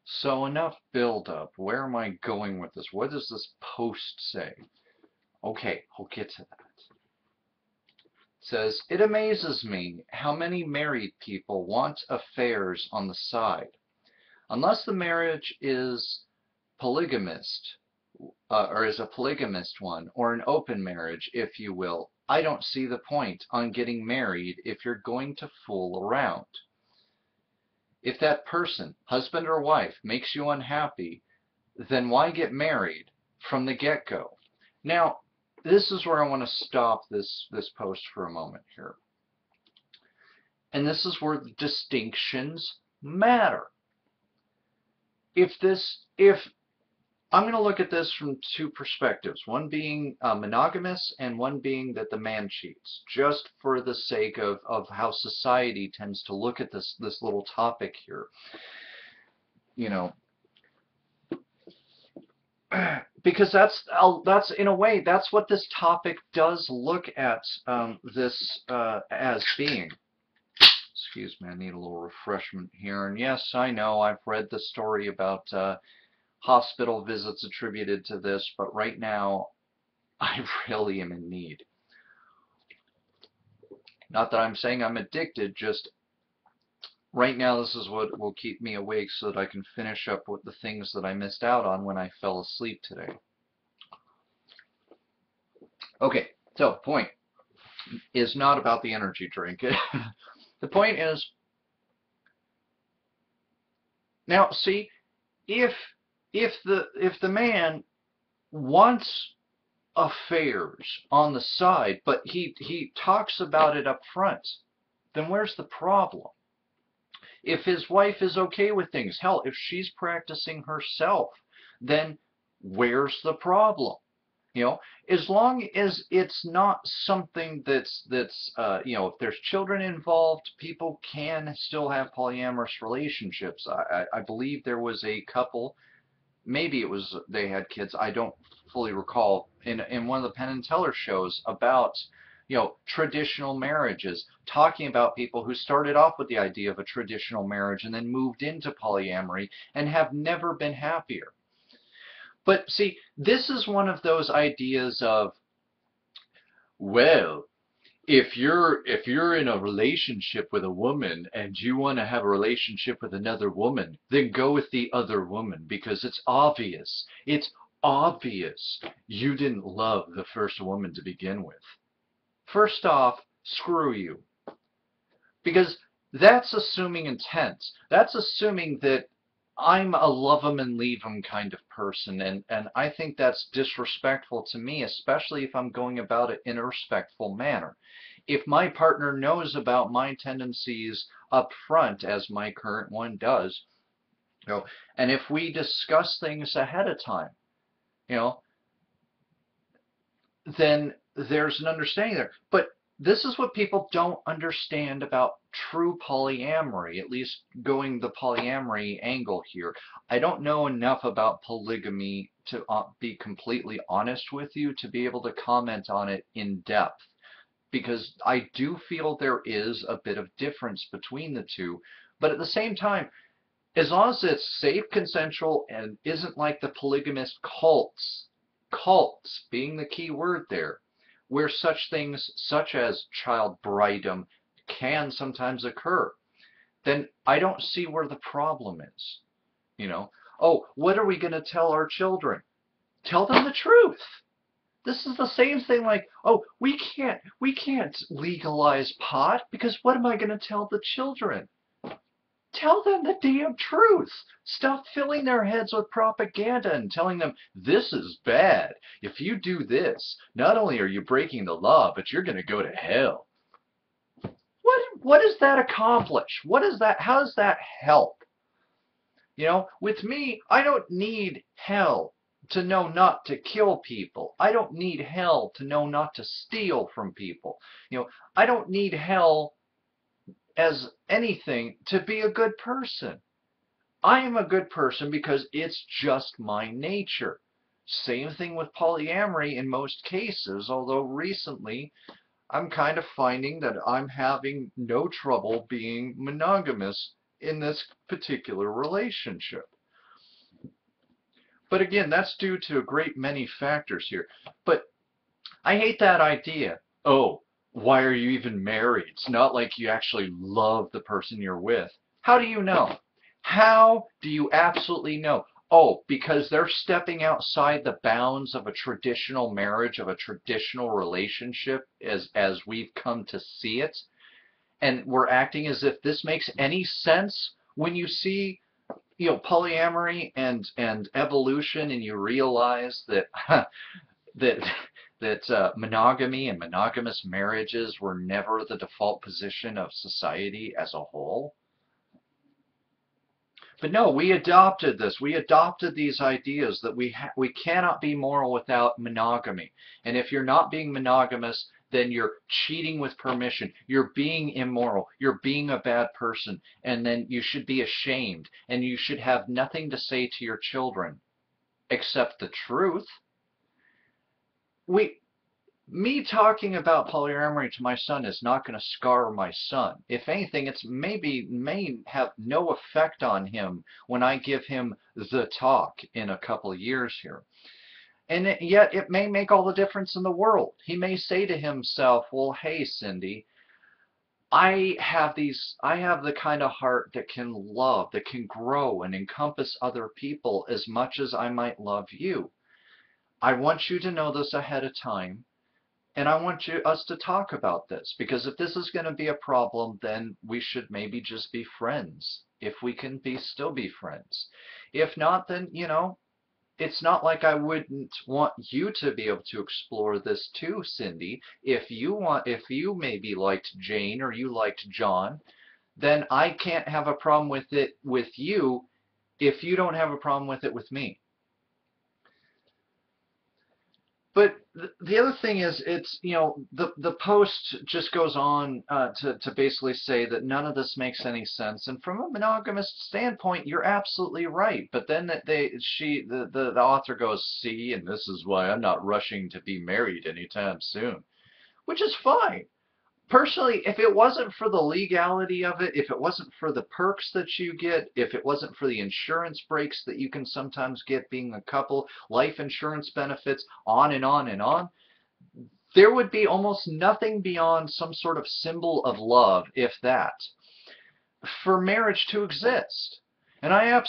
So enough build up. Where am I going with this? What does this post say? Okay, I'll get to that. It says, it amazes me how many married people want affairs on the side. Unless the marriage is polygamist, or is a polygamist one, or an open marriage, if you will, I don't see the point on getting married if you're going to fool around. If that person, husband or wife, makes you unhappy, then why get married from the get-go? Now, this is where I want to stop this post for a moment here. And this is where the distinctions matter. If I'm going to look at this from two perspectives, one being monogamous and one being that the man cheats, just for the sake of how society tends to look at this little topic here. You know, because that's in a way, that's what this topic does look at this as being. Excuse me, I need a little refreshment here. And yes, I know I've read the story about hospital visits attributed to this, but right now I really am in need. Not that I'm saying I'm addicted, just right now this is what will keep me awake so that I can finish up with the things that I missed out on when I fell asleep today. Okay, so point is not about the energy drink. The point is, now see, if the man wants affairs on the side, but he talks about it up front, then where's the problem? If his wife is okay with things, hell, if she's practicing herself, then where's the problem? You know, as long as it's not something that's if there's children involved, people can still have polyamorous relationships. I believe there was a couple, maybe it was they had kids, I don't fully recall, in one of the Penn and Teller shows about traditional marriages, talking about people who started off with the idea of a traditional marriage and then moved into polyamory and have never been happier. But see, this is one of those ideas of, well, if you're in a relationship with a woman and you want to have a relationship with another woman, then go with the other woman because it's obvious. It's obvious you didn't love the first woman to begin with. First off, screw you. Because that's assuming intent. That's assuming that I'm a love 'em and leave 'em kind of person, and I think that's disrespectful to me, especially if I'm going about it in a respectful manner. If my partner knows about my tendencies up front, as my current one does, and if we discuss things ahead of time, then there's an understanding there. But this is what people don't understand about true polyamory, at least going the polyamory angle here. I don't know enough about polygamy to be completely honest with you to be able to comment on it in depth, because I do feel there is a bit of difference between the two. But at the same time, as long as it's safe, consensual, and isn't like the polygamist cults being the key word there, where such things such as child brightdom can sometimes occur, then I don't see where the problem is. Oh, what are we going to tell our children? Tell them the truth. This is the same thing like, oh, we can't legalize pot because what am I going to tell the children? Tell them the damn truth. Stop filling their heads with propaganda and telling them this is bad. If you do this, not only are you breaking the law, but you're going to go to hell. What does that accomplish? What is that? How does that help? With me, I don't need hell to know not to kill people. I don't need hell to know not to steal from people. I don't need hell as anything to be a good person. I am a good person because it's just my nature. Same thing with polyamory in most cases, although recently I'm kind of finding that I'm having no trouble being monogamous in this particular relationship. But again, that's due to a great many factors here. But I hate that idea. Oh, why are you even married? It's not like you actually love the person you're with. How do you know? How do you absolutely know? Oh, because they're stepping outside the bounds of a traditional marriage, of a traditional relationship as we've come to see it, and we're acting as if this makes any sense when you see, polyamory and evolution, and you realize that that monogamy and monogamous marriages were never the default position of society as a whole. But no, we adopted this. We adopted these ideas that we cannot be moral without monogamy. And if you're not being monogamous, then you're cheating with permission. You're being immoral. You're being a bad person. And then you should be ashamed. And you should have nothing to say to your children except the truth. We Me talking about polyamory to my son is not going to scar my son. If anything, it's may have no effect on him when I give him the talk in a couple of years here. And yet it may make all the difference in the world. He may say to himself, well, hey, Cindy, I have the kind of heart that can love, that can grow and encompass other people as much as I might love you. I want you to know this ahead of time. And I want us to talk about this, because if this is going to be a problem, then we should maybe just be friends, if we can still be friends. If not, then, it's not like I wouldn't want you to be able to explore this too, Cindy. If you maybe liked Jane or you liked John, then I can't have a problem with it with you if you don't have a problem with it with me. But the other thing is, it's, the post just goes on to basically say that none of this makes any sense. And from a monogamist standpoint, you're absolutely right. But then the author goes, see, and this is why I'm not rushing to be married anytime soon, which is fine. Personally, if it wasn't for the legality of it, if it wasn't for the perks that you get, if it wasn't for the insurance breaks that you can sometimes get being a couple, life insurance benefits, on and on and on, there would be almost nothing beyond some sort of symbol of love, if that, for marriage to exist. And I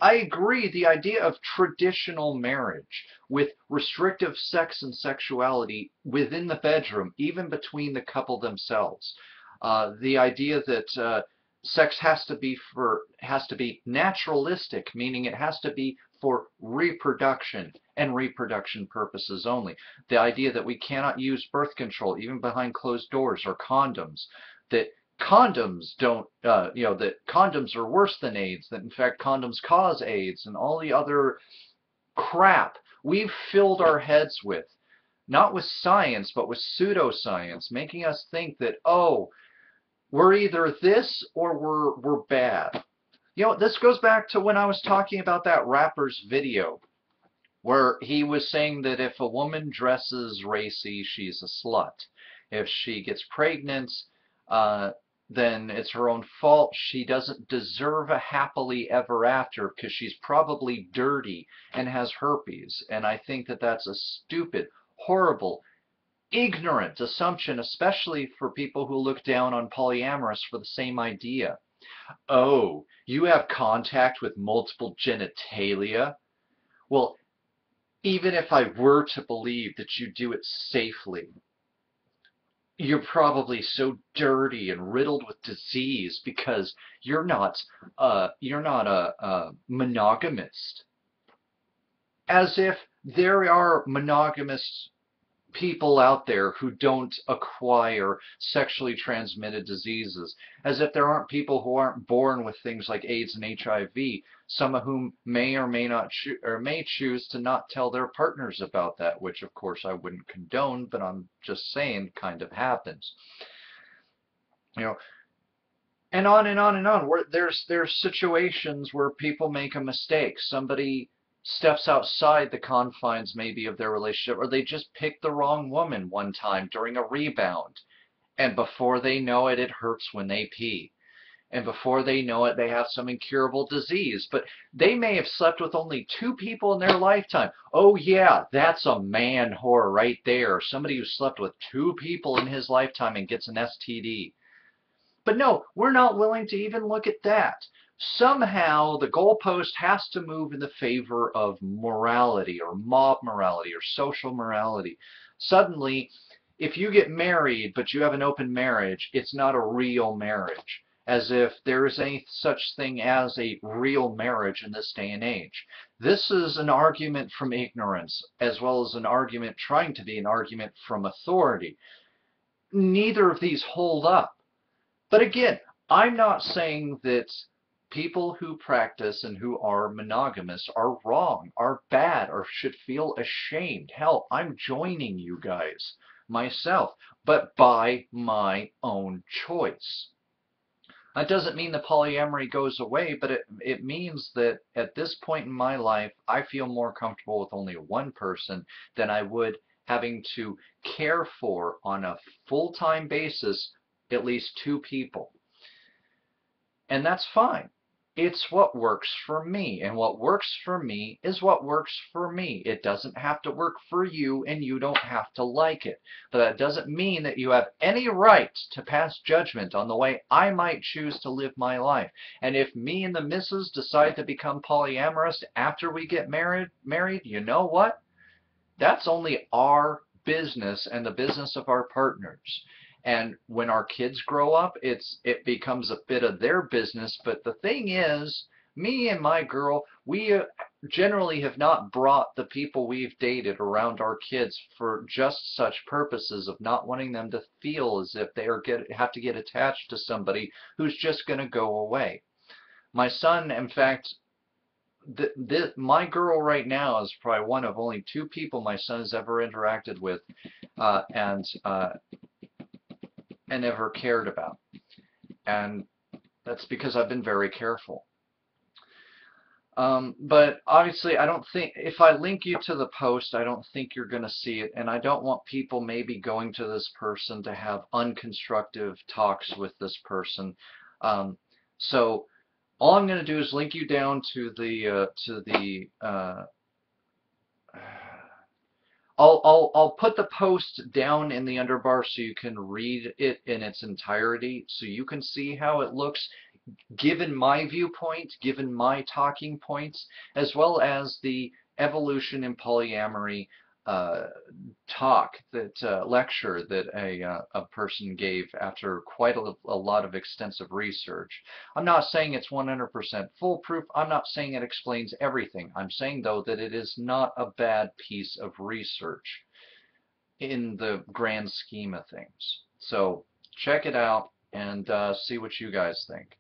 agree, the idea of traditional marriage with restrictive sex and sexuality within the bedroom, even between the couple themselves. The idea that sex has to be naturalistic, meaning it has to be for reproduction and reproduction purposes only. The idea that we cannot use birth control even behind closed doors or condoms, that condoms don't, that condoms are worse than AIDS, that in fact condoms cause AIDS, and all the other crap we've filled our heads with, not with science, but with pseudoscience, making us think that, oh, we're either this or we're bad. This goes back to when I was talking about that rapper's video, where he was saying that if a woman dresses racy, she's a slut. If she gets pregnant, then it's her own fault. She doesn't deserve a happily ever after because she's probably dirty and has herpes. And I think that that's a stupid, horrible, ignorant assumption, especially for people who look down on polyamorous for the same idea. Oh, you have contact with multiple genitalia? Well, even if I were to believe that you do it safely, you're probably so dirty and riddled with disease because you're not a monogamist. As if there are monogamous people out there who don't acquire sexually transmitted diseases, as if there aren't people who aren't born with things like AIDS and HIV, some of whom may or may not may choose to not tell their partners about that, which of course I wouldn't condone, but I'm just saying kind of happens. And on and on and on. Where there's situations where people make a mistake. Somebody steps outside the confines maybe of their relationship, or they just pick the wrong woman one time during a rebound, and before they know it, it hurts when they pee. And before they know it, they have some incurable disease. But they may have slept with only 2 people in their lifetime. Oh yeah, that's a man whore right there. Somebody who slept with 2 people in his lifetime and gets an STD. But no, we're not willing to even look at that. Somehow the goalpost has to move in the favor of morality or mob morality or social morality. Suddenly, if you get married but you have an open marriage, it's not a real marriage. As if there is any such thing as a real marriage in this day and age. This is an argument from ignorance, as well as an argument trying to be an argument from authority. Neither of these hold up. But again, I'm not saying that people who practice and who are monogamous are wrong, are bad, or should feel ashamed. Hell, I'm joining you guys myself, but by my own choice. That doesn't mean the polyamory goes away, but it means that at this point in my life, I feel more comfortable with only one person than I would having to care for on a full-time basis at least 2 people. And that's fine. It's what works for me, and what works for me is what works for me. It doesn't have to work for you, and you don't have to like it. But that doesn't mean that you have any right to pass judgment on the way I might choose to live my life. And if me and the missus decide to become polyamorous after we get married, you know what? That's only our business and the business of our partners. And when our kids grow up, it becomes a bit of their business. But the thing is, me and my girl, we generally have not brought the people we've dated around our kids for just such purposes of not wanting them to feel as if they have to get attached to somebody who's just going to go away. My son, in fact, my girl right now is probably one of only 2 people my son has ever interacted with and ever cared about. And that's because I've been very careful. But obviously, I don't think, if I link you to the post, I don't think you're going to see it. And I don't want people maybe going to this person to have unconstructive talks with this person. So all I'm going to do is link you down to the I'll put the post down in the underbar so you can read it in its entirety, so you can see how it looks given my viewpoint, given my talking points, as well as the evolution in polyamory lecture that a person gave after quite a lot of extensive research. I'm not saying it's 100% foolproof. I'm not saying it explains everything. I'm saying, though, that it is not a bad piece of research in the grand scheme of things. So check it out and see what you guys think.